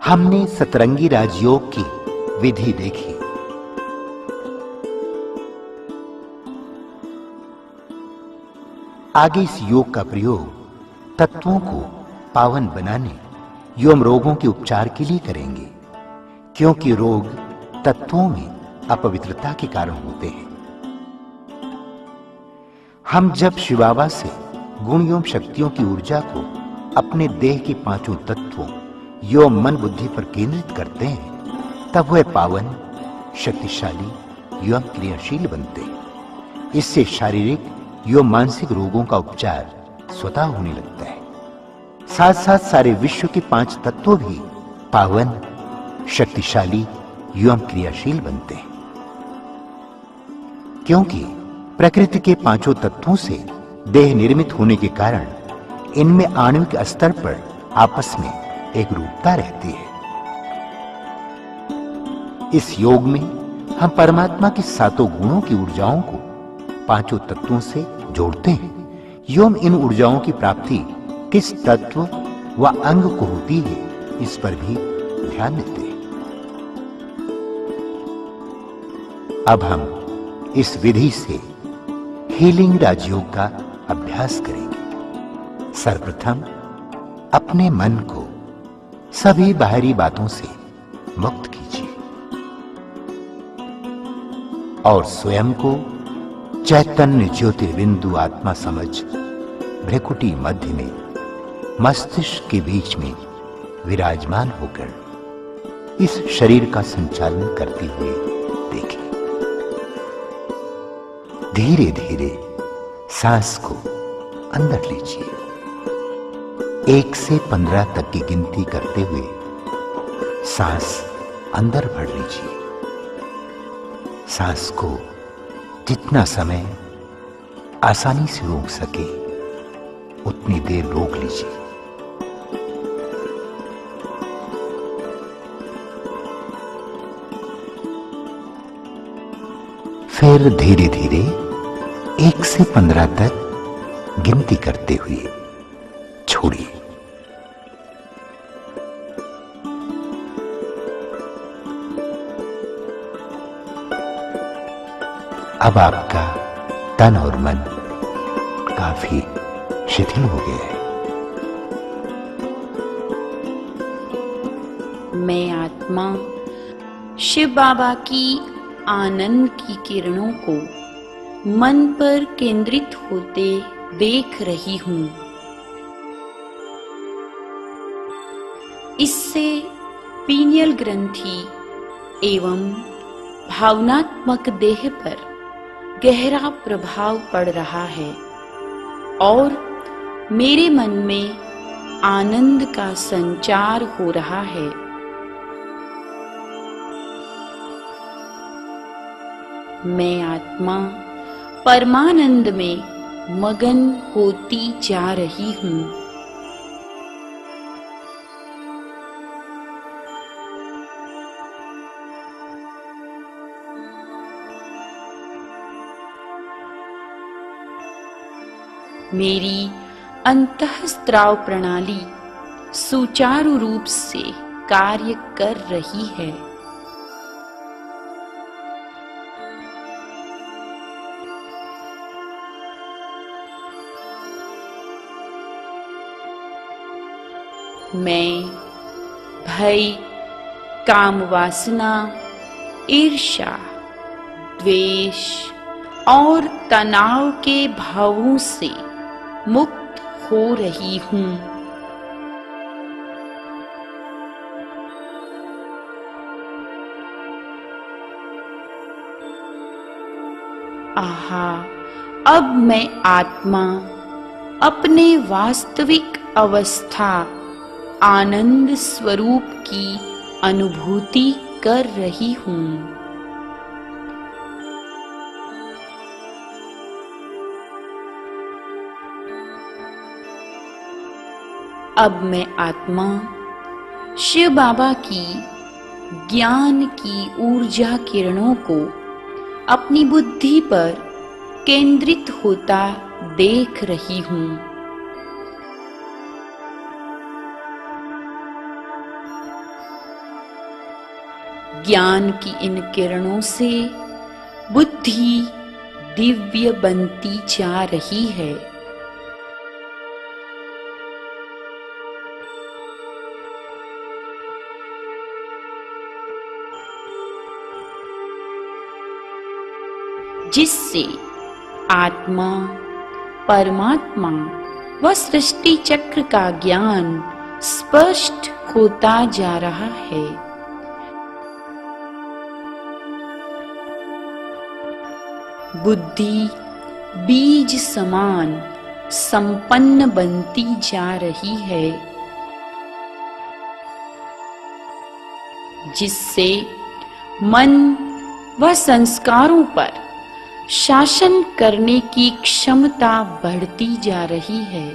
हमने सतरंगी राजयोग की विधि देखी। आगे इस योग का प्रयोग तत्वों को पावन बनाने एवं रोगों के उपचार के लिए करेंगे, क्योंकि रोग तत्वों में अपवित्रता के कारण होते हैं। हम जब शिव बाबा से गुण एवं शक्तियों की ऊर्जा को अपने देह के पांचों तत्वों एवं मन बुद्धि पर केंद्रित करते हैं, तब वह पावन, शक्तिशाली एवं क्रियाशील बनते हैं। इससे शारीरिक एवं मानसिक रोगों का उपचार स्वतः होने लगता है। साथ साथ सारे विश्व के 5 तत्व भी पावन, शक्तिशाली एवं क्रियाशील बनते हैं, क्योंकि प्रकृति के 5 तत्वों से देह निर्मित होने के कारण इनमें आणविक स्तर पर आपस में एक रूपता रहती है। इस योग में हम परमात्मा के 7 गुणों की ऊर्जाओं को 5 तत्वों से जोड़ते हैं एवं इन ऊर्जाओं की प्राप्ति किस तत्व व अंग को होती है, इस पर भी ध्यान देते हैं। अब हम इस विधि से हीलिंग राजयोग का अभ्यास करेंगे। सर्वप्रथम अपने मन को सभी बाहरी बातों से मुक्त कीजिए और स्वयं को चैतन्य ज्योतिर्बिंदु आत्मा समझ भ्रिकुटी मध्य में मस्तिष्क के बीच में विराजमान होकर इस शरीर का संचालन करते हुए देखें। धीरे धीरे सांस को अंदर लीजिए। 1 से 15 तक की गिनती करते हुए सांस अंदर भर लीजिए। सांस को जितना समय आसानी से रोक सके उतनी देर रोक लीजिए। फिर धीरे धीरे 1 से 15 तक गिनती करते हुए छोड़िए। अब आपका तन और मन काफी शिथिल हो गया है। मैं आत्मा शिव बाबा की आनंद की किरणों को मन पर केंद्रित होते देख रही हूं। इससे पीनियल ग्रंथि एवं भावनात्मक देह पर गहरा प्रभाव पड़ रहा है और मेरे मन में आनंद का संचार हो रहा है। मैं आत्मा परमानंद में मगन होती जा रही हूं। मेरी अंतःस्त्राव प्रणाली सुचारू रूप से कार्य कर रही है। मैं भय, काम वासना, ईर्ष्या, द्वेष और तनाव के भावों से मुक्त हो रही हूं। आहा, अब मैं आत्मा अपने वास्तविक अवस्था आनंद स्वरूप की अनुभूति कर रही हूं। अब मैं आत्मा शिव बाबा की ज्ञान की ऊर्जा किरणों को अपनी बुद्धि पर केंद्रित होता देख रही हूं। ज्ञान की इन किरणों से बुद्धि दिव्य बनती जा रही है। जिससे आत्मा, परमात्मा व सृष्टि चक्र का ज्ञान स्पष्ट होता जा रहा है। बुद्धि बीज समान संपन्न बनती जा रही है, जिससे मन व संस्कारों पर शासन करने की क्षमता बढ़ती जा रही है।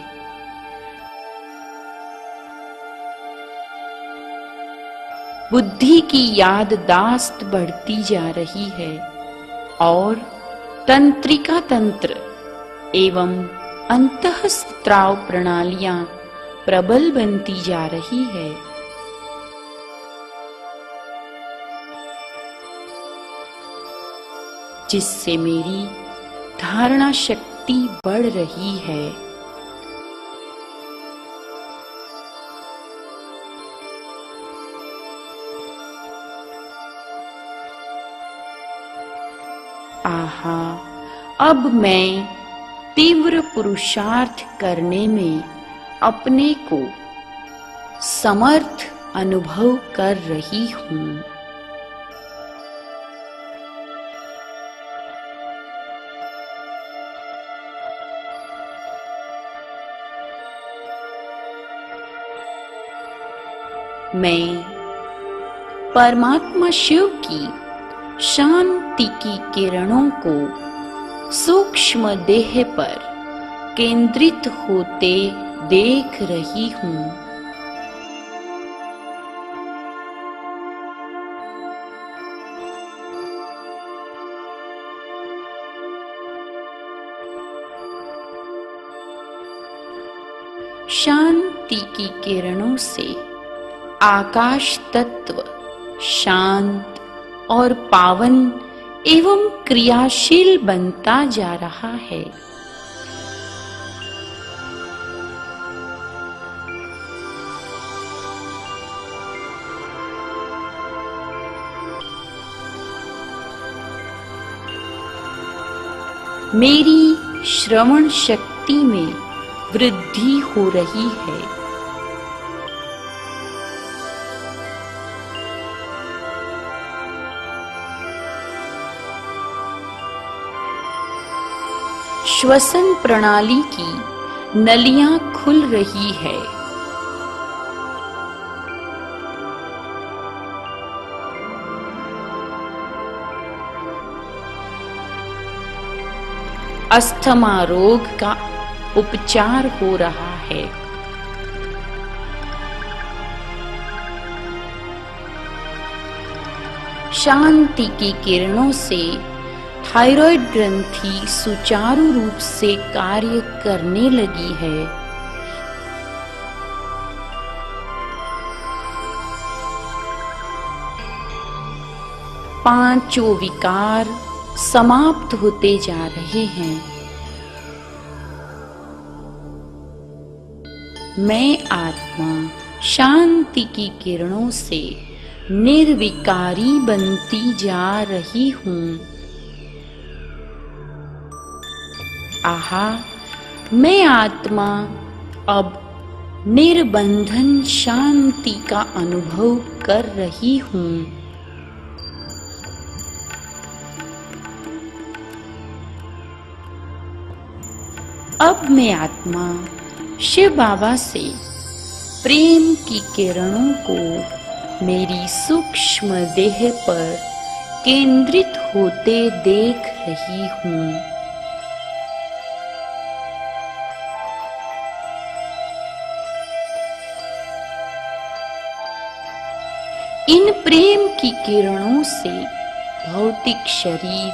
बुद्धि की याददाश्त बढ़ती जा रही है और तंत्रिका तंत्र एवं अंतःस्त्राव प्रणालियां प्रबल बनती जा रही है। जिससे मेरी धारणा शक्ति बढ़ रही है। आहा, अब मैं तीव्र पुरुषार्थ करने में अपने को समर्थ अनुभव कर रही हूँ। मैं परमात्मा शिव की शांति की किरणों को सूक्ष्म देह पर केंद्रित होते देख रही हूँ। शांति की किरणों से आकाश तत्व शांत और पावन एवं क्रियाशील बनता जा रहा है। मेरी श्रवण शक्ति में वृद्धि हो रही है। श्वसन प्रणाली की नलियां खुल रही है। अस्थमा रोग का उपचार हो रहा है। शांति की किरणों से थायराइड ग्रंथि सुचारू रूप से कार्य करने लगी है। पांचों विकार समाप्त होते जा रहे हैं। मैं आत्मा शांति की किरणों से निर्विकारी बनती जा रही हूँ। आहा, मैं आत्मा अब निर्बंधन शांति का अनुभव कर रही हूँ। अब मैं आत्मा शिव बाबा से प्रेम की किरणों को मेरी सूक्ष्म देह पर केंद्रित होते देख रही हूँ। इन प्रेम की किरणों से भौतिक शरीर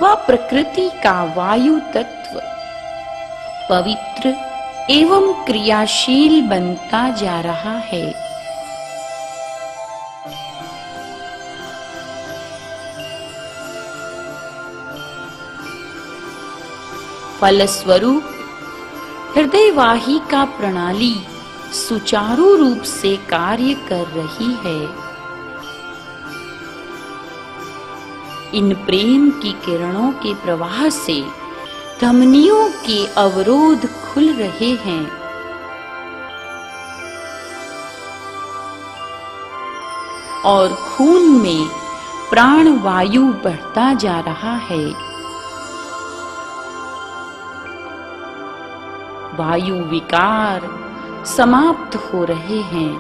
व प्रकृति का वायु तत्व पवित्र एवं क्रियाशील बनता जा रहा है। फलस्वरूप हृदय वाहिका प्रणाली सुचारू रूप से कार्य कर रही है। इन प्रेम की किरणों के प्रवाह से धमनियों के अवरोध खुल रहे हैं। और खून में प्राण वायु बढ़ता जा रहा है। वायु विकार समाप्त हो रहे हैं।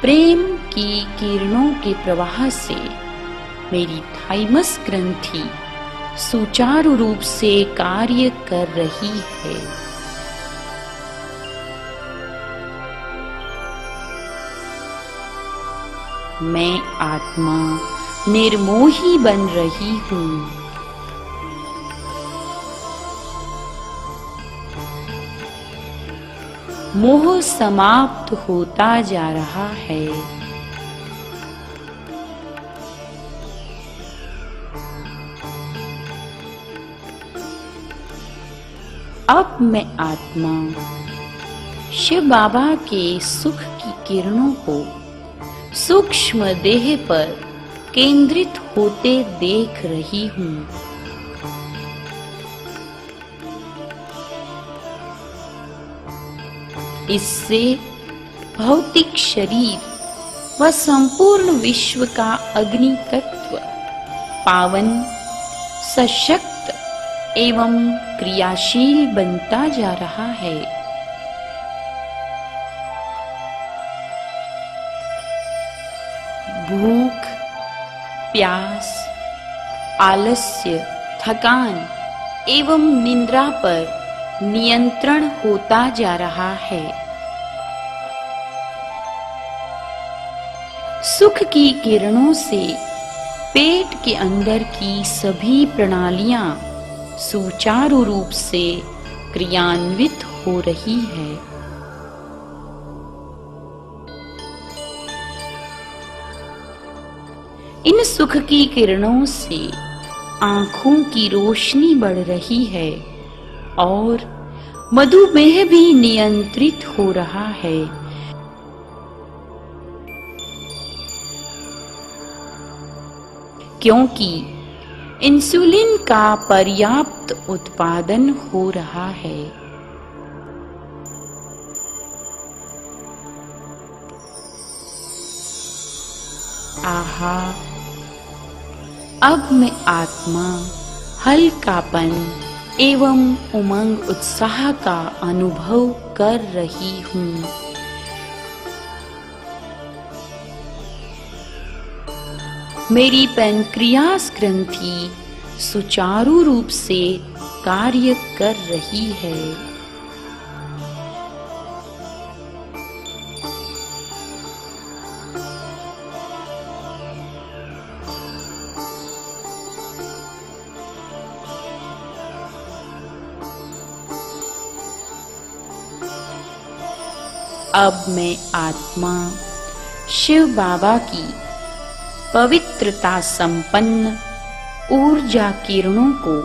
प्रेम की किरणों के प्रवाह से मेरी थाइमस ग्रंथि सुचारू रूप से कार्य कर रही है। मैं आत्मा निर्मोही बन रही हूँ। मोह समाप्त होता जा रहा है। अब मैं आत्मा शिव बाबा के सुख की किरणों को सूक्ष्म देह पर केंद्रित होते देख रही हूँ। इससे भौतिक शरीर व संपूर्ण विश्व का अग्नि तत्व पावन, सशक्त एवं क्रियाशील बनता जा रहा है। भूख, प्यास, आलस्य, थकान एवं निद्रा पर नियंत्रण होता जा रहा है। सुख की किरणों से पेट के अंदर की सभी प्रणालियां सुचारू रूप से क्रियान्वित हो रही है। इन सुख की किरणों से आंखों की रोशनी बढ़ रही है और मधुमेह भी नियंत्रित हो रहा है। क्योंकि इंसुलिन का पर्याप्त उत्पादन हो रहा है। आहा, अब मैं आत्मा हल्कापन एवं उमंग उत्साह का अनुभव कर रही हूँ। मेरी पैंक्रियास ग्रंथि सुचारू रूप से कार्य कर रही है। अब मैं आत्मा शिव बाबा की पवित्रता संपन्न ऊर्जा किरणों को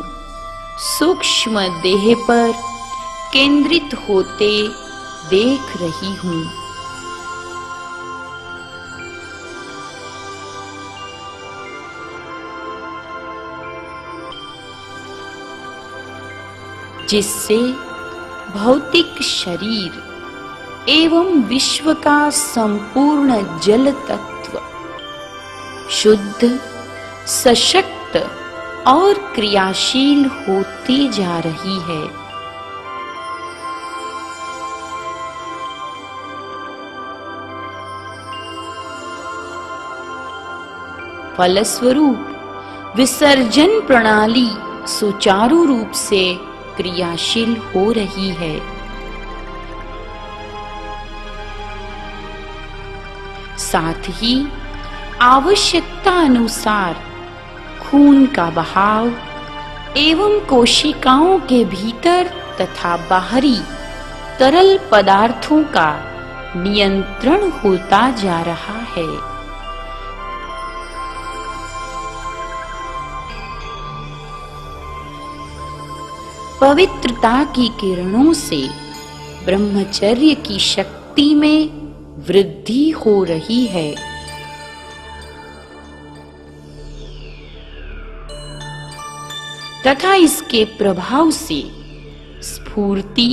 सूक्ष्म देह पर केंद्रित होते देख रही हूँ। जिससे भौतिक शरीर एवं विश्व का संपूर्ण जल तत्व शुद्ध, सशक्त और क्रियाशील होती जा रही है। फलस्वरूप विसर्जन प्रणाली सुचारू रूप से क्रियाशील हो रही है। साथ ही आवश्यकता अनुसार खून का बहाव एवं कोशिकाओं के भीतर तथा बाहरी तरल पदार्थों का नियंत्रण होता जा रहा है। पवित्रता की किरणों से ब्रह्मचर्य की शक्ति में वृद्धि हो रही है। तथा इसके प्रभाव से स्फूर्ति,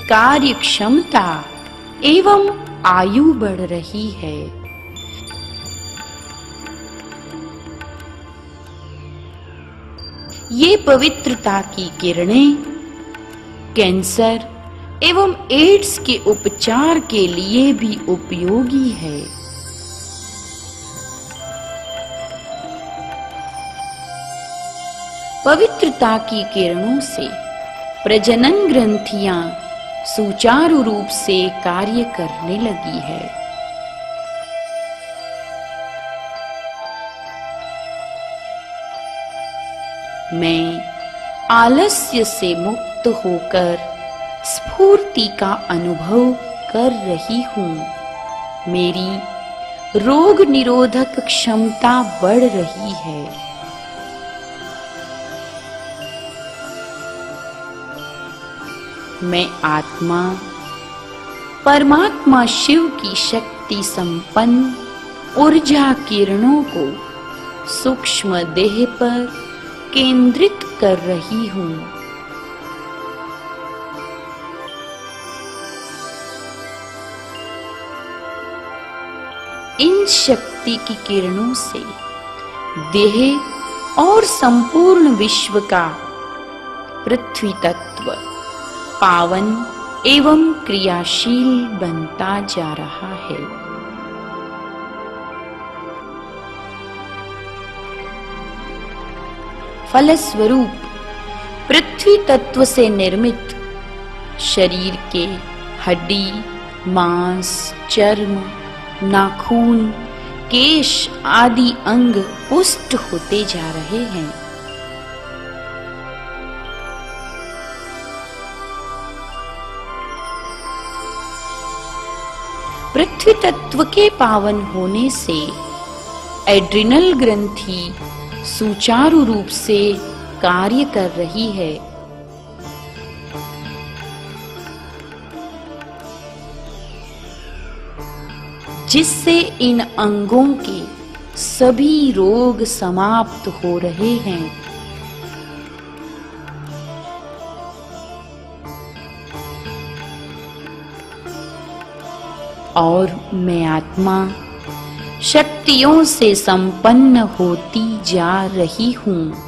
कार्यक्षमता एवं आयु बढ़ रही है। ये पवित्रता की किरणें कैंसर एवं एड्स के उपचार के लिए भी उपयोगी है। पवित्रता की किरणों से प्रजनन ग्रंथियां सुचारू रूप से कार्य करने लगी है। मैं आलस्य से मुक्त होकर स्फूर्ति का अनुभव कर रही हूँ। मेरी रोग निरोधक क्षमता बढ़ रही है। मैं आत्मा परमात्मा शिव की शक्ति संपन्न ऊर्जा किरणों को सूक्ष्म देह पर केंद्रित कर रही हूँ। इन शक्ति की किरणों से देह और संपूर्ण विश्व का पृथ्वी तत्व पावन एवं क्रियाशील बनता जा रहा है। फलस्वरूप पृथ्वी तत्व से निर्मित शरीर के हड्डी, मांस, चर्म, नाखून, केश आदि अंग पुष्ट होते जा रहे हैं। पृथ्वी तत्व के पावन होने से एड्रिनल ग्रंथि सुचारू रूप से कार्य कर रही है। जिससे इन अंगों के सभी रोग समाप्त हो रहे हैं। और मैं आत्मा शक्तियों से संपन्न होती जा रही हूँ।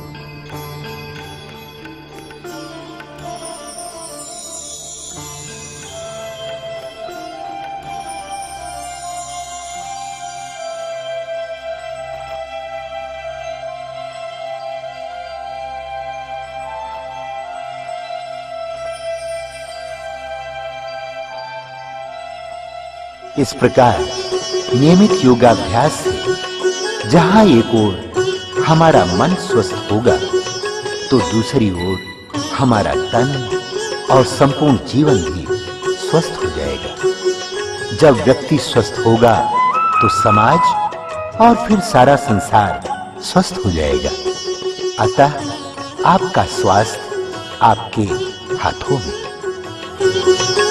इस प्रकार नियमित योगाभ्यास से जहां एक ओर हमारा मन स्वस्थ होगा तो दूसरी ओर हमारा तन और संपूर्ण जीवन भी स्वस्थ हो जाएगा। जब व्यक्ति स्वस्थ होगा तो समाज और फिर सारा संसार स्वस्थ हो जाएगा। अतः आपका स्वास्थ्य आपके हाथों में।